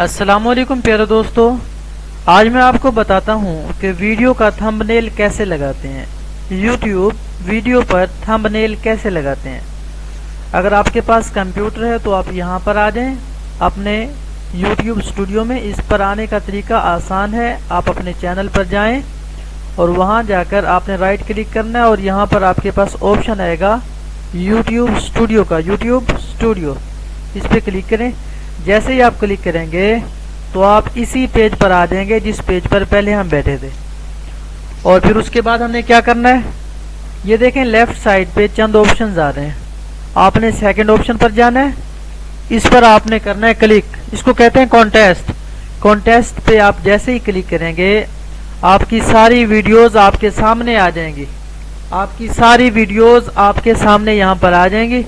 अस्सलाम वालेकुम प्यारे दोस्तों, आज मैं आपको बताता हूँ कि वीडियो का थंबनेल कैसे लगाते हैं। यूट्यूब वीडियो पर थंबनेल कैसे लगाते हैं। अगर आपके पास कंप्यूटर है तो आप यहाँ पर आ जाएं अपने यूट्यूब स्टूडियो में। इस पर आने का तरीका आसान है। आप अपने चैनल पर जाएं और वहाँ जाकर आपने राइट क्लिक करना है और यहाँ पर आपके पास ऑप्शन आएगा यूट्यूब स्टूडियो का, यूट्यूब स्टूडियो, इस पर क्लिक करें। जैसे ही आप क्लिक करेंगे तो आप इसी पेज पर आ जाएंगे जिस पेज पर पहले हम बैठे थे। और फिर उसके बाद हमने क्या करना है, ये देखें लेफ्ट साइड पे चंद ऑप्शंस आ रहे हैं। आपने सेकंड ऑप्शन पर जाना है, इस पर आपने करना है क्लिक। इसको कहते हैं कॉन्टेस्ट। कॉन्टेस्ट पे आप जैसे ही क्लिक करेंगे आपकी सारी वीडियोस आपके सामने आ जाएंगी। आपकी सारी वीडियोस आपके सामने यहाँ पर आ जाएंगी।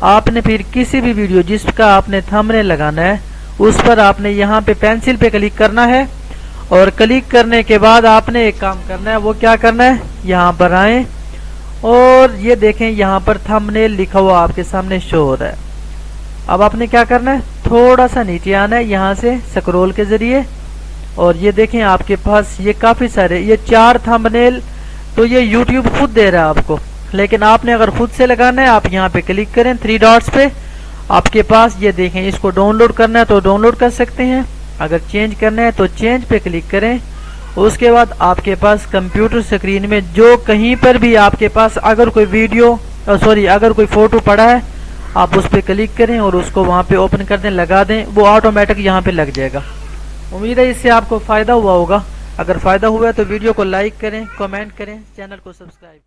आपने फिर किसी भी वीडियो जिसका आपने थंबनेल लगाना है उस पर आपने यहाँ पे पेंसिल पे क्लिक करना है और क्लिक करने के बाद आपने एक काम करना है। वो क्या करना है, यहाँ पर आए और ये देखें यहाँ पर थंबनेल लिखा हुआ आपके सामने शो हो रहा है। अब आपने क्या करना है, थोड़ा सा नीचे आना है यहाँ से स्क्रॉल के जरिए और ये देखें आपके पास ये काफी सारे, ये 4 थंबनेल तो ये यूट्यूब खुद दे रहा है आपको, लेकिन आपने अगर खुद से लगाना है आप यहाँ पे क्लिक करें 3 डॉट्स पे। आपके पास ये देखें, इसको डाउनलोड करना है तो डाउनलोड कर सकते हैं, अगर चेंज करना है तो चेंज पे क्लिक करें। उसके बाद आपके पास कंप्यूटर स्क्रीन में जो कहीं पर भी आपके पास अगर कोई वीडियो अगर कोई फोटो पड़ा है आप उस पर क्लिक करें और उसको वहाँ पे ओपन कर दें, लगा दें, वो ऑटोमेटिक यहाँ पे लग जाएगा। उम्मीद है इससे आपको फ़ायदा हुआ होगा। अगर फ़ायदा हुआ है तो वीडियो को लाइक करें, कमेंट करें, चैनल को सब्सक्राइब करें।